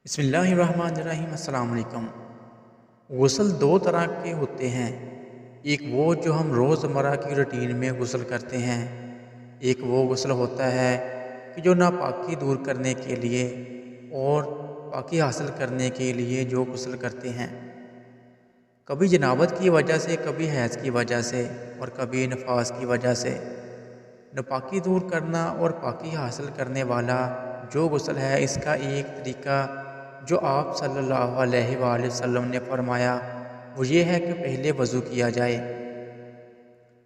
بسم اللہ الرحمن الرحیم۔ السلام علیکم۔ غسل دو طرح کے ہوتے ہیں، ایک وہ جو ہم روزمرہ کی روٹین میں غسل کرتے ہیں، ایک وہ غسل ہوتا ہے کہ جو ناپاکی دور کرنے کے لیے اور پاکی حاصل کرنے کے لیے جو غسل کرتے ہیں، کبھی جنابت کی وجہ سے، کبھی حیض کی وجہ سے اور کبھی نفاس کی وجہ سے۔ ناپاکی دور کرنا اور پاکی حاصل کرنے والا جو غسل ہے، اس کا ایک طریقہ جو آپ صلی اللہ علیہ وآلہ وسلم نے فرمایا وہ یہ ہے کہ پہلے وضو کیا جائے۔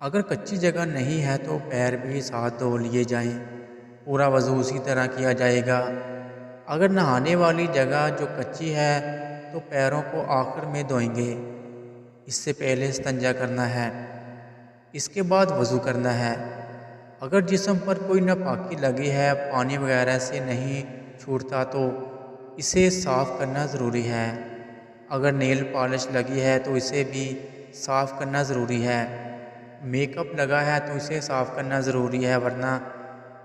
اگر کچی جگہ نہیں ہے تو پیر بھی ساتھ دھو لیے جائیں، پورا وضو اسی طرح کیا جائے گا۔ اگر نہانے والی جگہ جو کچی ہے تو پیروں کو آخر میں دھوئیں گے، اس سے پہلے استنجا کرنا ہے، اس کے بعد وضو کرنا ہے۔ اگر جسم پر کوئی ناپاکی لگی ہے، پانی وغیرہ سے نہیں چھوٹتا تو اسے صاف کرنا ضروری ہے۔ اگر نیل پالش لگی ہے تو اسے بھی صاف کرنا ضروری ہے۔ میک اپ لگا ہے تو اسے صاف کرنا ضروری ہے، ورنہ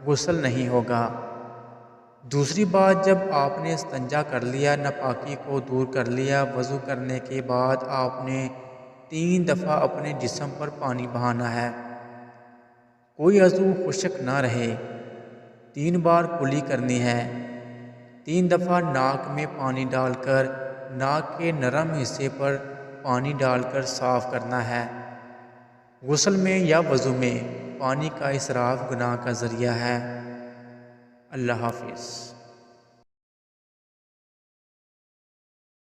غسل نہیں ہوگا۔ دوسری بات، جب آپ نے استنجا کر لیا، ناپاکی کو دور کر لیا، وضو کرنے کے بعد آپ نے 3 دفعہ اپنے جسم پر پانی بہانا ہے، کوئی عضو خشک نہ رہے۔ 3 بار کلی کرنی ہے۔ 3 دفعہ ناک میں پانی ڈال کر ناک کے نرم حصے پر پانی ڈال کر صاف کرنا ہے۔ غسل میں یا وضو میں پانی کا اسراف گناہ کا ذریعہ ہے۔ اللہ حافظ۔